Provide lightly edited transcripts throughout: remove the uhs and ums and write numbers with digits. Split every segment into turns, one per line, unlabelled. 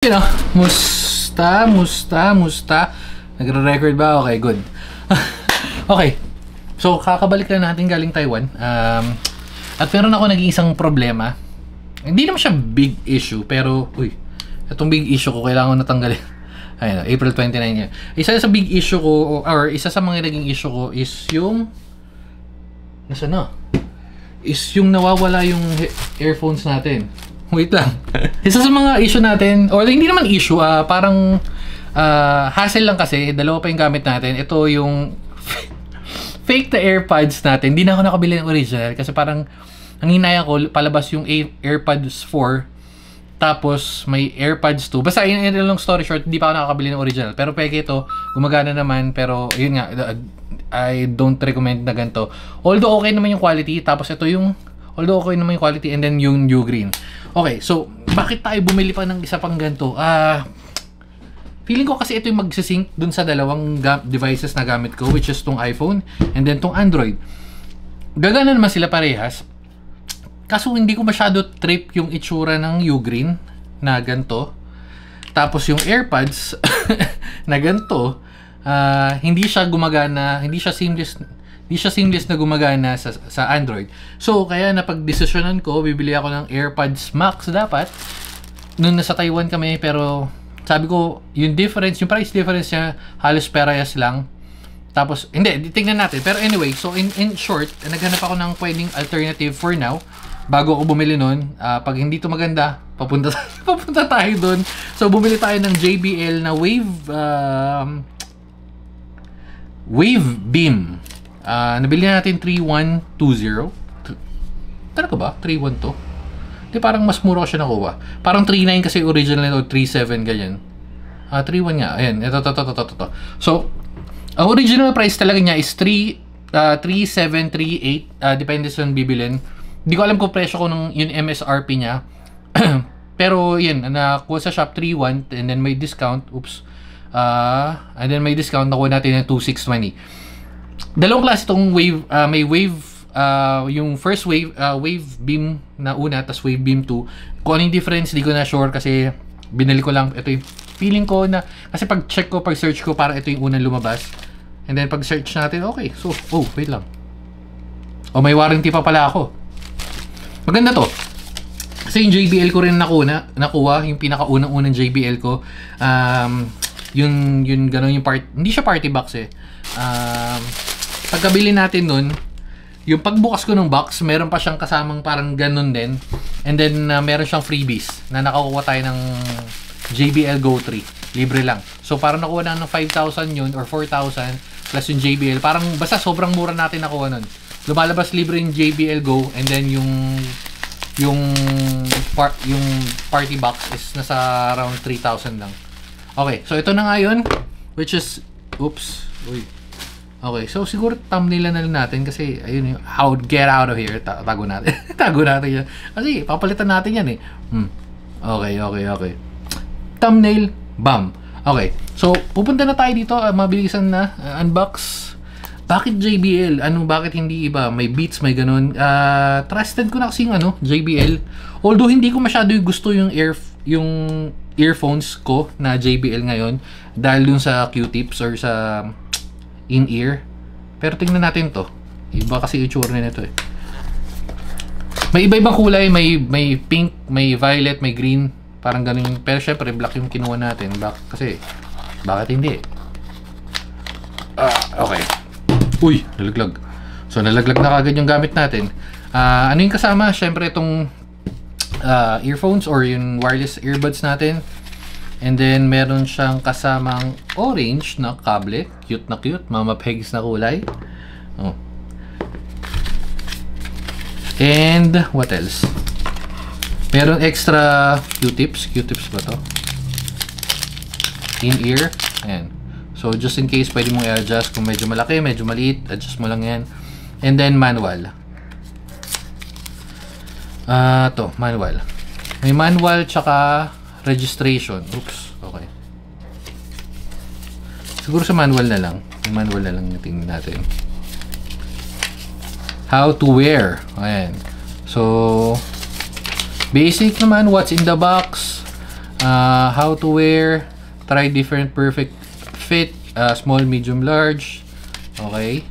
You know, musta. Nagre-record ba? Okay, good. Okay. So, kakabalik lang natin galing Taiwan. At meron ako naging isang problema. Hindi naman siya big issue, pero, itong big issue ko, kailangan ko natanggalin. Ayun, April 29 yan. Isa sa big issue ko, or isa sa mga naging issue ko, is yung, nasaan na? Is yung nawawala yung earphones natin. Wait lang. Isa sa mga issue natin, or hindi naman issue, parang hassle lang kasi, dalawa pa yung gamit natin. Ito yung fake na AirPods natin. Hindi na ako nakabili ng original kasi parang ang hinaya ko, palabas yung AirPods 4 tapos may AirPods 2. Basta yun long story short, hindi pa ako nakakabili ng original. Pero peke ito, gumagana naman. Pero yun nga, I don't recommend na ganito. Although okay naman yung quality, tapos ito yung okay naman yung quality, and then yung new green. Okay, so bakit tayo bumili pa ng isa pang ganito? Feeling ko kasi ito yung magsisync dun sa dalawang devices na gamit ko, which is tong iPhone and then tong Android. Gagana naman sila parehas. Kaso hindi ko masyado trip yung itsura ng Ugreen na ganito. Tapos yung AirPods na ganito, hindi siya gumagana, hindi siya seamless na gumagana sa Android. So, kaya napag-desisyonan ko, bibili ako ng AirPods Max dapat. Nung nasa Taiwan kami, pero sabi ko, yung price difference niya, halos parehas lang. Tapos, hindi, tingnan natin. Pero anyway, so in short, naghanap ako ng pwedeng alternative for now. Bago ako bumili nun, pag hindi to maganda, papunta tayo dun. So, bumili tayo ng JBL na Wave Beam. Nabili natin 3120. Talaga ba? 312? Di, parang mas mura ko siya nakuha. Parang 39 kasi original nito, 37 ganyan. 31 nga. Ayan, ito. So, ang original price talaga niya is 3738. Depende sa bibilin. Hindi ko alam kung presyo ko yung MSRP niya. Pero yun, nakuha sa shop 31 and then may discount. And then may discount, nakuha natin ng 2620. Dalawang klase itong wave, may wave, yung first wave, wave beam na una, tas wave beam 2. Kung ano yung difference, di ko na sure kasi binili ko lang. Ito yung feeling ko na, kasi pag search ko, para ito yung unang lumabas. And then pag search natin, okay. So, wait lang. May warranty pa pala ako. Maganda to. Kasi yung JBL ko rin nakuha, yung pinakaunang-unang JBL ko. Yung gano'n yung hindi siya party box eh. Pagkabili natin nun, yung pagbukas ko ng box, meron pa siyang kasamang parang ganun din. And then, meron siyang freebies na nakakuha tayo ng JBL Go 3. Libre lang. So, parang nakuha na ng 5,000 yun or 4,000 plus yung JBL. Parang, basta sobrang mura natin nakuha nun. Lumalabas libre yung JBL Go and then yung party box is nasa around 3,000 lang. Okay, so ito na nga yun, which is, okay, so siguro thumbnail na lang natin kasi ayun yung how to get out of here. Tago natin. Tago natin yan. Kasi papalitan natin yan eh. Okay. Thumbnail, bam. Okay, so pupunta na tayo dito. Mabilisan na. Unbox. Bakit JBL? Bakit hindi iba? May Beats, may ganun. Trusted ko na kasi yung JBL. Although hindi ko masyado gusto yung earphones ko na JBL ngayon dahil dun sa Q-tips or sa in-ear. Pero tingnan natin to. Iba kasi itsura nito eh. May iba-ibang kulay. May pink, may violet, may green. Parang ganun. Pero syempre, black yung kinuha natin. Black kasi. Bakit hindi? Okay. Nalaglag. So, nalaglag na kagad yung gamit natin. Ano yung kasama? Syempre, itong earphones or yung wireless earbuds natin. And then, meron siyang kasamang orange na kable. Cute na cute. Mama Pegs na kulay. And, what else? Meron extra Q-tips. Q-tips ba to? In-ear. Ayan. So, just in case, pwede mong i-adjust kung medyo malaki, medyo maliit, adjust mo lang yan. And then, manual. Manual. May manual, tsaka registration. Okay. Siguro sa manual na lang. Yung manual na lang tingnan natin. How to wear. Ayan. So, basic naman, what's in the box. How to wear, try different perfect fit, small, medium, large. Okay.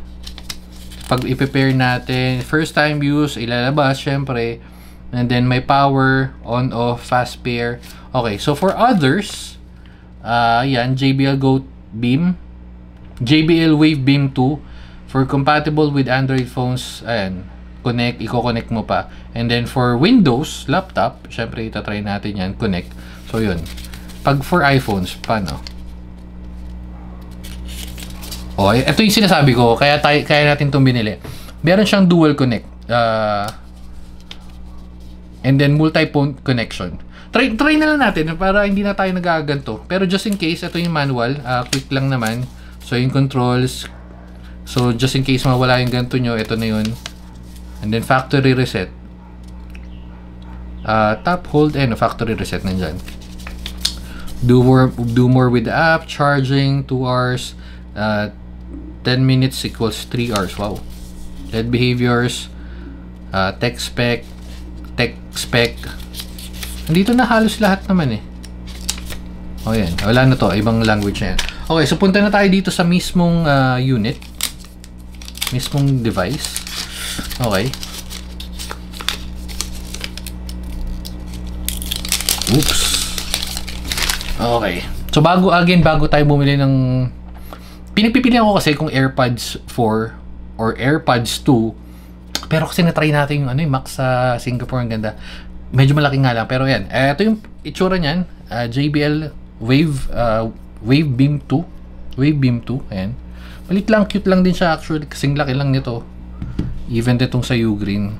Pag i-prepare natin, first time use, ilalabas syempre. And then may power, on, off, fast pair. Okay, so for others, yan, JBL Go Beam, JBL Wave Beam 2, for compatible with Android phones, ayan, i-connect mo pa. And then for Windows laptop, syempre itatry natin yan, connect. So yun. Pag for iPhones, paano? Oh, ito yung sinasabi ko, kaya natin itong binili. Meron siyang dual connect. And then multi-phone connection. Try na lang natin para hindi na tayo nagaganto. Pero just in case, ito yung manual, quick lang naman. So yung controls. So just in case mawala yung ganto nyo, ito na yun. And then factory reset. Tap, hold, and factory reset nandyan. Do more with the app, charging 2 hours, 10 minutes equals 3 hours. Wow. LED behaviors, tech spec. Nandito na halos lahat naman eh. O yan, wala na to, ibang language na yan. Okay, so punta na tayo dito sa mismong unit, mismong device. Okay. Oops. Okay. So bago tayo bumili ng, pinipili ako kasi kung AirPods 4 or AirPods 2. Pero kasi na-try natin yung yung Max sa Singapore, ang ganda. Medyo malaki nga lang, pero yan. Ito yung itsura niyan, JBL Wave Beam 2. Wave Beam 2, ayan. Malit lang, cute lang din siya actually, kasing laki lang nito. Even itong sa Ugreen.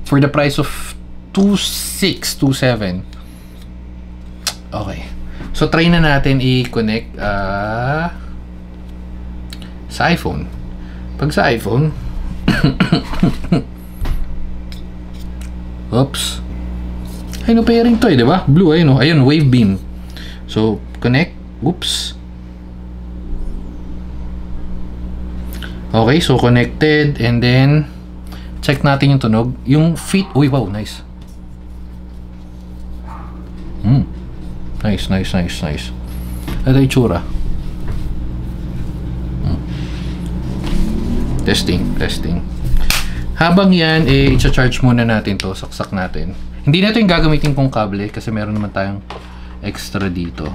For the price of 2,627. Okay. So try na natin i-connect sa iPhone. Pag sa iPhone, oops. Ayun, pairing to eh, di ba? Blue, ayun, ayun, Wave Beam. So, connect. Oops. Okay, so connected. And then, check natin yung tunog. Yung feet, uy, wow, nice. Nice. Ito yung tsura. Testing. Habang yan, i-charge muna natin to, saksak natin. Hindi na ito yung gagamitin kong kable kasi meron naman tayong extra dito.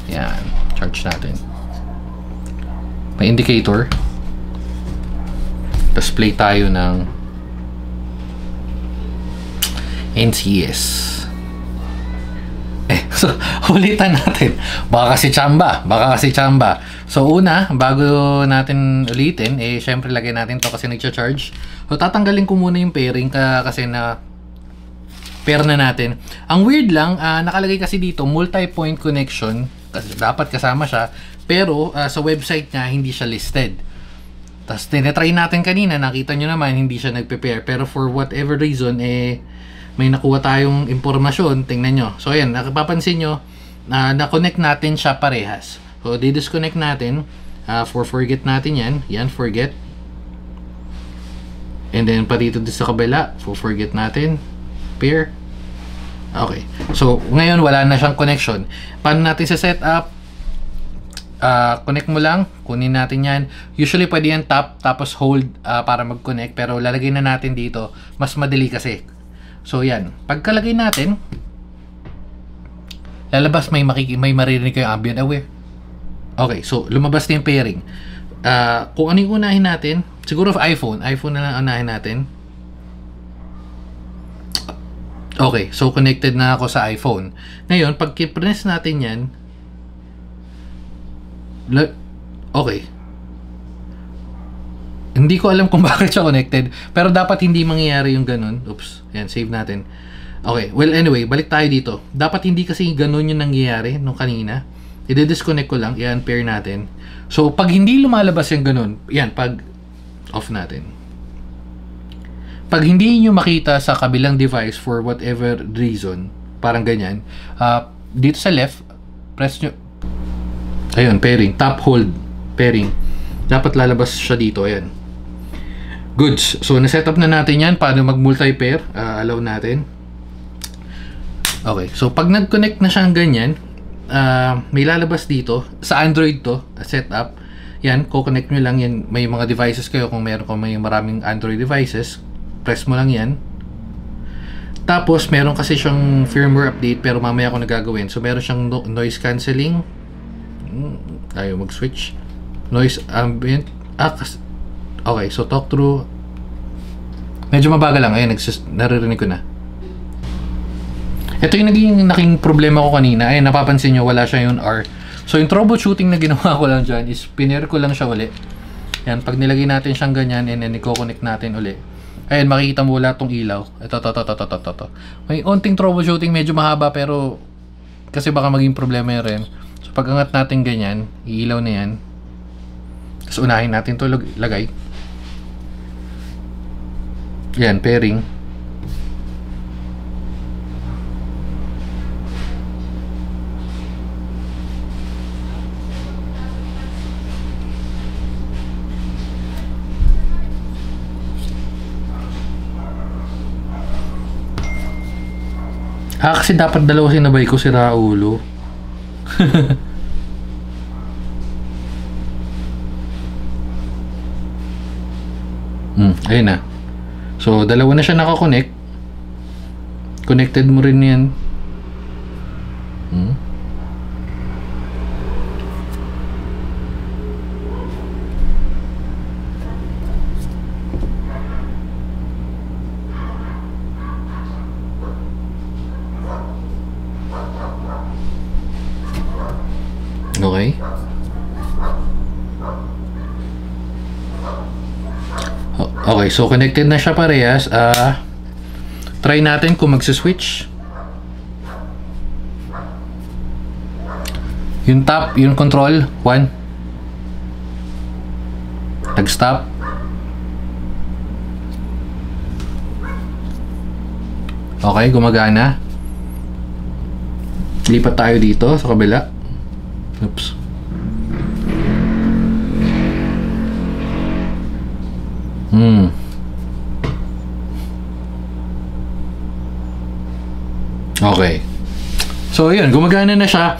Yan, charge natin. May indicator. Tapos play tayo ng NCS. So, ulitan natin. Baka kasi chamba. So, una, bago natin ulitin, syempre lagay natin to kasi nag-charge. So, tatanggalin ko muna yung pairing kasi na pair na natin. Ang weird lang, nakalagay kasi dito, multi-point connection. Kasi dapat kasama siya. Pero, sa website niya, hindi siya listed. Tapos, tinatry natin kanina, nakita nyo naman, hindi siya nagpe-pair. Pero, for whatever reason, may nakuha tayong impormasyon, tingnan nyo. So ayan, nakapapansin nyo, na-connect natin siya parehas. So di-disconnect natin, forget natin yan, forget. And then pa dito sa kabila, forget natin, pair. Okay, so ngayon wala na siyang connection. Paano natin sa setup? Connect mo lang, kunin natin yan. Usually pwede yan tap, tapos hold para mag-connect. Pero lalagay na natin dito, mas madali kasi. So yan, pagkalagay natin, lalabas, may maririnig kayo ambient aware. Okay, so lumabas na yung pairing. Kung ano yung unahin natin, siguro iPhone na lang unahin natin. Okay, so connected na ako sa iPhone. Ngayon, pag i-press natin yan, okay. Hindi ko alam kung bakit siya connected, pero dapat hindi mangyayari yung ganun. Oops, yan, save natin. Okay, well anyway, balik tayo dito. Dapat hindi kasi ganun yung nangyayari nung kanina. I-disconnect ko lang, yan, pair natin. So, pag hindi lumalabas yung ganun, yan, pag off natin. Pag hindi nyo makita sa kabilang device for whatever reason, parang ganyan, dito sa left, press nyo, ayun, pairing, tap, hold, pairing. Dapat lalabas siya dito, ayan. Goods. So, na-setup na natin yan. Paano mag-multi-pair? Allow natin. Okay, so pag nag-connect na siyang ganyan, may lalabas dito. Sa Android to, setup. Yan, ko-connect nyo lang yan. May mga devices kayo, kung may maraming Android devices, press mo lang yan. Tapos, meron kasi siyang firmware update, pero mamaya ko nagagawin. So, meron siyang noise cancelling. Ayaw mag-switch. Noise ambient. Okay, so talk through. Medyo mabagal lang. Ayan, naririnig ko na. Ito yung naging problema ko kanina. Ayan, napapansin nyo, wala siya yung R. So, yung troubleshooting na ginawa ko lang dyan is pinir ko lang siya uli. Yan, pag nilagay natin siyang ganyan and then i-connect natin uli. Ayan, makikita mo wala tong ilaw. Ito. May onting troubleshooting, medyo mahaba pero kasi baka maging problema rin. So, pag angat natin ganyan, iilaw na yan. Tapos unahin natin to lagay. Yan, pairing. Kasi dapat dalawa sinabay ko, si Raulo. Ayun na. So, dalawa na siya nakakonect. Connected mo rin yan. Okay. Okay, so connected na siya parehas. Try natin kung magsi-switch. Yung tap, yung control, 1. Nag-stop. Okay, gumagana. Lipat tayo dito sa kabila. Oops. Okay. So, yun. Gumagana na siya.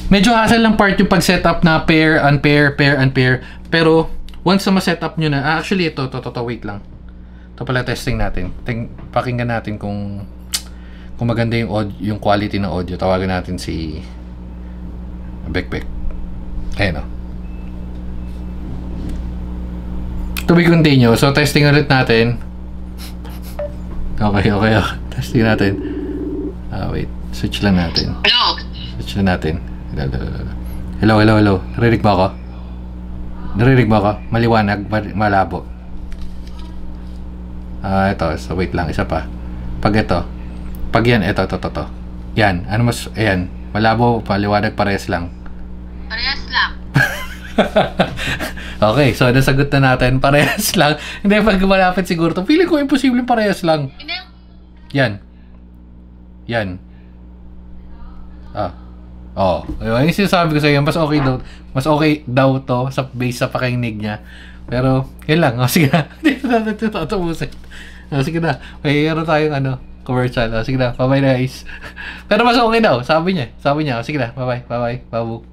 Medyo hassle lang part yung pag-setup na pair, unpair, pair, unpair. Pero, once na ma-setup nyo na, actually, ito, wait lang. Ito pala testing natin. Pakinggan natin kung maganda yung quality ng audio. Tawagan natin si Bekbek. Ayan o. To be continue. So, testing ulit natin. Okay. Testing natin. Wait. Switch lang natin. Switch lang natin. Hello. Narinig ba ako? Maliwanag, malabo. Ito. So, wait lang. Isa pa. Pag yan, ito. Yan. Ano mas, ayan. Malabo, maliwanag, parehas lang. Okay, so nasagot na natin. Parehas lang. Hindi, pag malapit siguro to. Feeling ko imposible parehas lang. Yan. Yung sinasabi ko sa iyo, mas okay daw to sa base sa pakinig niya. Pero, yan lang. Sige na. Hindi na natin tatapusin. Sige na. Mayroon tayong commercial. Sige na. Bye-bye, guys. Pero mas okay daw. Sabi niya. Sige na. Bye-bye. Babu.